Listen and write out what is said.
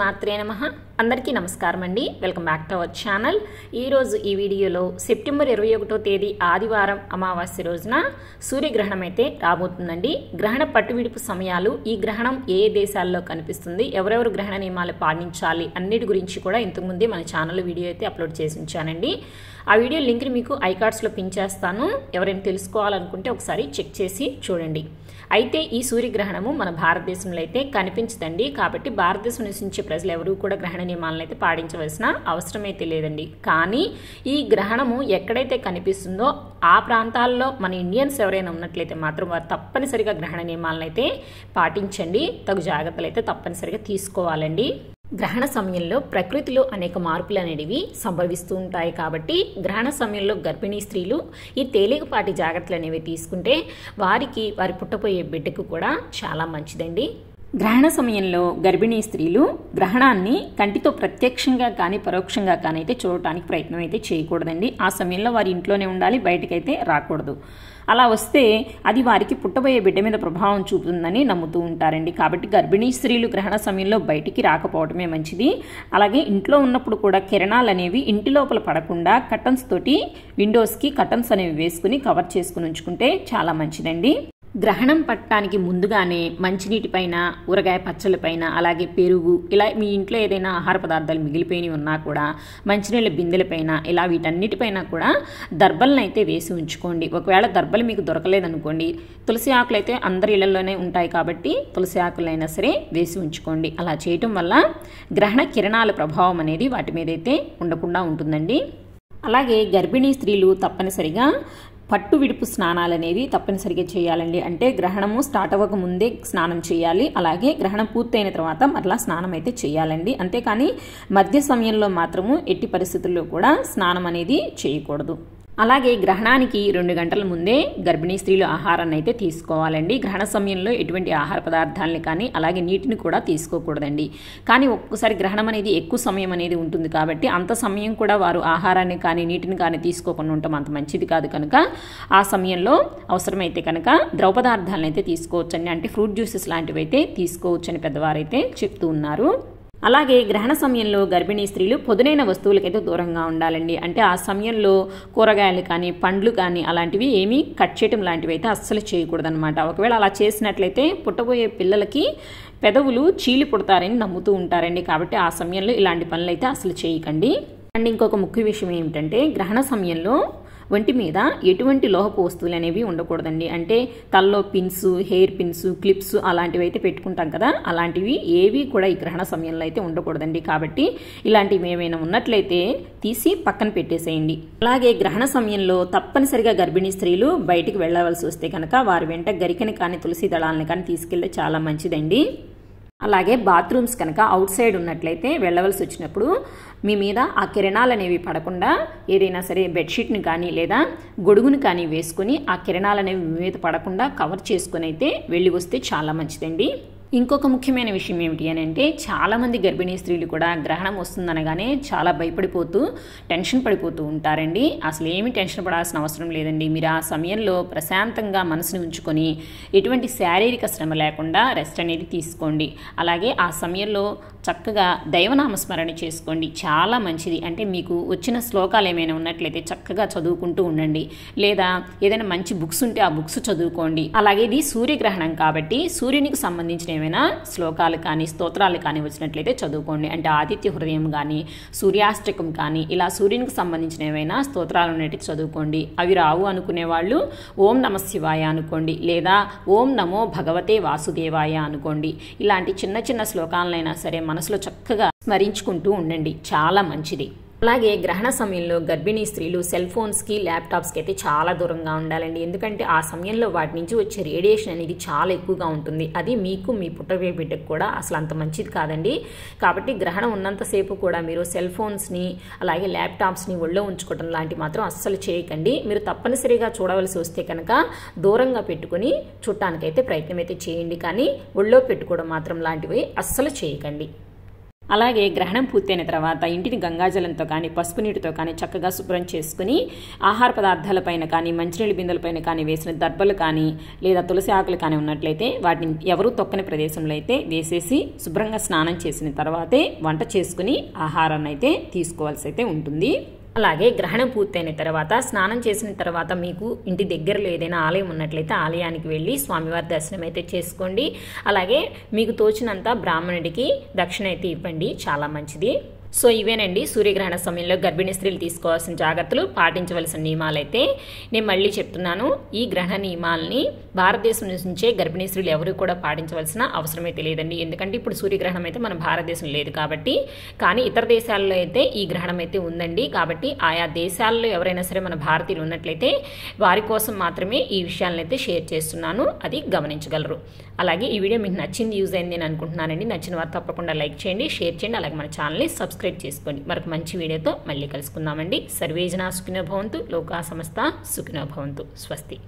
శ్రీమాత్రే నమః. అందరికీ నమస్కారం అండి. Welcome back to our channel. ఈరోజు ఈ వీడియోలో సెప్టెంబర్ 21వ తేదీ ఆదివారం అమావాస్య రోజున సూర్యగ్రహణం అయితే రాబోతుందండి. గ్రహణ పట్టువిడుపు సమయాలు, ఈ గ్రహణం ఏ దేశాల్లో కనిపిస్తుంది, ఎవరెవరు గ్రహణ నియమాలు పాటించాలి అన్నిటి గురించి కూడా ఇంతకుముందే మన ఛానల్లో వీడియో అయితే అప్లోడ్ చేసి ఉంచానండి. ఆ వీడియో లింక్ని మీకు ఐకార్డ్స్లో పిన్ చేస్తాను. ఎవరైనా తెలుసుకోవాలనుకుంటే ఒకసారి చెక్ చేసి చూడండి. అయితే ఈ సూర్యగ్రహణము మన భారతదేశంలో అయితే కనిపించదండి. కాబట్టి భారతదేశం నివసించే ప్రజలు ఎవరూ కూడా గ్రహణ నియమాలను అయితే పాటించవలసిన అవసరం అయితే లేదండి. కానీ ఈ గ్రహణము ఎక్కడైతే కనిపిస్తుందో ఆ ప్రాంతాల్లో మన ఇండియన్స్ ఎవరైనా ఉన్నట్లయితే మాత్రం వారు తప్పనిసరిగా గ్రహణ నియమాలను అయితే పాటించండి. తగు జాగ్రత్తలు అయితే తప్పనిసరిగా తీసుకోవాలండి. గ్రహణ సమయంలో ప్రకృతిలో అనేక మార్పులు అనేవి సంభవిస్తూ ఉంటాయి. కాబట్టి గ్రహణ సమయంలో గర్భిణీ స్త్రీలు ఈ తేలికపాటి జాగ్రత్తలు అనేవి తీసుకుంటే వారికి వారి పుట్టబోయే బిడ్డకు కూడా చాలా మంచిదండి. గ్రహణ సమయంలో గర్భిణీ స్త్రీలు గ్రహణాన్ని కంటితో ప్రత్యక్షంగా కానీ పరోక్షంగా కానీ అయితే చూడటానికి ప్రయత్నం అయితే చేయకూడదండి. ఆ సమయంలో వారి ఇంట్లోనే ఉండాలి, బయటకైతే రాకూడదు. అలా వస్తే అది వారికి పుట్టబోయే బిడ్డ మీద ప్రభావం చూపుతుందని నమ్ముతూ ఉంటారండి. కాబట్టి గర్భిణీ స్త్రీలు గ్రహణ సమయంలో బయటికి రాకపోవటమే మంచిది. అలాగే ఇంట్లో ఉన్నప్పుడు కూడా కిరణాలు అనేవి ఇంటి లోపల పడకుండా కర్టన్స్ తోటి విండోస్కి కర్టన్స్ అనేవి వేసుకుని కవర్ చేసుకుని ఉంచుకుంటే చాలా మంచిదండి. గ్రహణం పట్టడానికి ముందుగానే మంచినీటి పైన, ఊరగాయ పచ్చళ్ళ పైన, అలాగే పెరుగు, ఇలా మీ ఇంట్లో ఏదైనా ఆహార పదార్థాలు మిగిలిపోయినవి ఉన్నా కూడా మంచినీళ్ళ బిందెలపైన, ఇలా వీటన్నిటిపైన కూడా దర్బలను అయితే వేసి ఉంచుకోండి. ఒకవేళ దర్బలు మీకు దొరకలేదనుకోండి, తులసి ఆకులు అయితే అందరి ఇళ్లలోనే ఉంటాయి కాబట్టి తులసి ఆకులైనా సరే వేసి ఉంచుకోండి. అలా చేయటం వల్ల గ్రహణ కిరణాల ప్రభావం అనేది వాటి మీద అయితే ఉండకుండా ఉంటుందండి. అలాగే గర్భిణీ స్త్రీలు తప్పనిసరిగా పట్టు విడుపు స్నానాలు అనేవి తప్పనిసరిగా చేయాలండి. అంటే గ్రహణము స్టార్ట్ అవ్వక ముందే స్నానం చేయాలి. అలాగే గ్రహణం పూర్తయిన తర్వాత మరలా స్నానం అయితే చేయాలండి. అంతేకాని మధ్య సమయంలో మాత్రము ఎట్టి పరిస్థితుల్లో కూడా స్నానం అనేది చేయకూడదు. అలాగే గ్రహణానికి 2 గంటల ముందే గర్భిణీ స్త్రీలు ఆహారాన్ని అయితే తీసుకోవాలండి. గ్రహణ సమయంలో ఎటువంటి ఆహార పదార్థాలని కానీ అలాగే నీటిని కూడా తీసుకోకూడదండి. కానీ ఒక్కొక్కసారి గ్రహణం అనేది ఎక్కువ సమయం అనేది ఉంటుంది కాబట్టి అంత సమయం కూడా వారు ఆహారాన్ని కానీ నీటిని కానీ తీసుకోకుండా ఉండటం అంత మంచిది కాదు. కనుక ఆ సమయంలో అవసరమైతే కనుక ద్రవ పదార్థాలను అయితే తీసుకోవచ్చండి. అంటే ఫ్రూట్ జ్యూసెస్ లాంటివి అయితే తీసుకోవచ్చని పెద్దవారైతే చెప్తూ ఉన్నారు. అలాగే గ్రహణ సమయంలో గర్భిణీ స్త్రీలు పొదునైన వస్తువులకైతే దూరంగా ఉండాలండి. అంటే ఆ సమయంలో కూరగాయలు కానీ పండ్లు కానీ అలాంటివి ఏమీ కట్ చేయటం లాంటివి అయితే అస్సలు చేయకూడదనమాట. ఒకవేళ అలా చేసినట్లయితే పుట్టబోయే పిల్లలకి పెదవులు చీలి పుడతారని నమ్ముతూ ఉంటారండి. కాబట్టి ఆ సమయంలో ఇలాంటి పనులు అయితే అసలు చేయకండి. అండ్ ఇంకొక ముఖ్య విషయం ఏమిటంటే గ్రహణ సమయంలో ఒంటి మీద ఎటువంటి లోహపు వస్తువులు అనేవి ఉండకూడదండి. అంటే తల్లో పిన్స్, హెయిర్ పిన్స్, క్లిప్స్ అలాంటివి అయితే పెట్టుకుంటాం కదా, అలాంటివి ఏవి కూడా ఈ గ్రహణ సమయంలో అయితే ఉండకూడదండి. కాబట్టి ఇలాంటివి ఏమైనా ఉన్నట్లయితే తీసి పక్కన పెట్టేసేయండి. అలాగే గ్రహణ సమయంలో తప్పనిసరిగా గర్భిణీ స్త్రీలు బయటికి వెళ్ళవలసి వస్తే కనుక వారి వెంట గరికని కానీ తులసి దళాలను కానీ తీసుకెళ్తే చాలా మంచిదండి. అలాగే బాత్రూమ్స్ కనుక అవుట్ సైడ్ ఉన్నట్లయితే వెళ్ళవలసి వచ్చినప్పుడు మీ మీద ఆ కిరణాలు అనేవి పడకుండా ఏదైనా సరే బెడ్షీట్ని కానీ లేదా గొడుగుని కానీ వేసుకుని ఆ కిరణాలు అనేవి మీ మీద పడకుండా కవర్ చేసుకుని అయితే వెళ్ళి వస్తే చాలా మంచిదండి. ఇంకొక ముఖ్యమైన విషయం ఏమిటి అని అంటే చాలామంది గర్భిణీ స్త్రీలు కూడా గ్రహణం వస్తుందనగానే చాలా భయపడిపోతూ టెన్షన్ పడిపోతూ ఉంటారండి. అసలు ఏమీ టెన్షన్ పడాల్సిన అవసరం లేదండి. మీరు ఆ సమయంలో ప్రశాంతంగా మనసుని ఉంచుకొని ఎటువంటి శారీరక శ్రమ లేకుండా రెస్ట్ అనేది తీసుకోండి. అలాగే ఆ సమయంలో చక్కగా దైవనామస్మరణ చేసుకోండి, చాలా మంచిది. అంటే మీకు వచ్చిన శ్లోకాలు ఏమైనా ఉన్నట్లయితే చక్కగా చదువుకుంటూ ఉండండి. లేదా ఏదైనా మంచి బుక్స్ ఉంటే ఆ బుక్స్ చదువుకోండి. అలాగే ఇది సూర్యగ్రహణం కాబట్టి సూర్యునికి సంబంధించిన ఏమైనా శ్లోకాలు కానీ స్తోత్రాలు కానీ వచ్చినట్లయితే చదువుకోండి. అంటే ఆదిత్య హృదయం కానీ సూర్యాష్టకం కానీ ఇలా సూర్యునికి సంబంధించిన ఏమైనా స్తోత్రాలు ఉన్నట్టు చదువుకోండి. అవి రావు అనుకునే వాళ్ళు ఓం నమ శివాయ అనుకోండి, లేదా ఓం నమో భగవతే వాసుదేవాయ అనుకోండి. ఇలాంటి చిన్న చిన్న శ్లోకాలైనా సరే మనసులో చక్కగా స్మరించుకుంటూ ఉండండి, చాలా మంచిది. అలాగే గ్రహణ సమయంలో గర్భిణీ స్త్రీలు సెల్ ఫోన్స్కి, ల్యాప్టాప్స్కి అయితే చాలా దూరంగా ఉండాలండి. ఎందుకంటే ఆ సమయంలో వాటి నుంచి వచ్చే రేడియేషన్ అనేది చాలా ఎక్కువగా ఉంటుంది. అది మీకు, మీ పుట్టబోయే బిడ్డకు కూడా అసలు అంత మంచిది కాదండి. కాబట్టి గ్రహణం ఉన్నంతసేపు కూడా మీరు సెల్ ఫోన్స్ని అలాగే ల్యాప్టాప్స్ని ఒళ్ళో ఉంచుకోవడం లాంటివి మాత్రం అస్సలు చేయకండి. మీరు తప్పనిసరిగా చూడవలసి వస్తే కనుక దూరంగా పెట్టుకుని చూడటానికైతే ప్రయత్నం అయితే చేయండి. కానీ ఒళ్ళో పెట్టుకోవడం మాత్రం లాంటివి అస్సలు చేయకండి. అలాగే గ్రహణం పూర్తయిన తర్వాత ఇంటిని గంగాజలంతో కానీ పసుపు నీటితో కానీ చక్కగా శుభ్రం చేసుకుని ఆహార పదార్థాలపైన కానీ మంచినీళ్ళ బిందెలపైన కానీ వేసిన దర్బలు కానీ లేదా తులసి ఆకులు కానీ ఉన్నట్లయితే వాటిని ఎవరూ తొక్కని ప్రదేశంలో అయితే వేసేసి శుభ్రంగా స్నానం చేసిన తర్వాతే వంట చేసుకుని ఆహారాన్ని అయితే తీసుకోవాల్సి అయితే ఉంటుంది. అలాగే గ్రహణం పూర్తయిన తర్వాత స్నానం చేసిన తర్వాత మీకు ఇంటి దగ్గరలో ఏదైనా ఆలయం ఉన్నట్లయితే ఆలయానికి వెళ్ళి స్వామివారి దర్శనం అయితే చేసుకోండి. అలాగే మీకు తోచినంత బ్రాహ్మణుడికి దక్షిణ అయితే ఇవ్వండి, చాలా మంచిది. సో ఇవేనండి సూర్యగ్రహణ సమయంలో గర్భిణీ స్త్రీలు తీసుకోవాల్సిన జాగ్రత్తలు, పాటించవలసిన నియమాలైతే నేను మళ్ళీ చెప్తున్నాను. ఈ గ్రహణ నియమాలని భారతదేశం నుంచే గర్భిణీ స్త్రీలు ఎవరు కూడా పాటించవలసిన అవసరమైతే లేదండి. ఎందుకంటే ఇప్పుడు సూర్యగ్రహణం అయితే మన భారతదేశం లేదు కాబట్టి. కానీ ఇతర దేశాల్లో అయితే ఈ గ్రహణం అయితే ఉందండి. కాబట్టి ఆయా దేశాల్లో ఎవరైనా సరే మన భారతీయులు ఉన్నట్లయితే వారి కోసం మాత్రమే ఈ విషయాలను అయితే షేర్ చేస్తున్నాను, అది గమనించగలరు. అలాగే ఈ వీడియో మీకు నచ్చింది, యూజ్ అయింది నేను అనుకుంటున్నానండి. నచ్చిన వారు తప్పకుండా లైక్ చేయండి, షేర్ చేయండి, అలాగే మన ఛానల్ని సబ్స్క్రైబ్ చేసుకోండి. మరొక మంచి వీడియోతో మళ్ళీ కలుసుకుందామండి. సర్వేజన సుఖినో భవంతు, లోకా సమస్త సుఖినో భవంతు. స్వస్తి.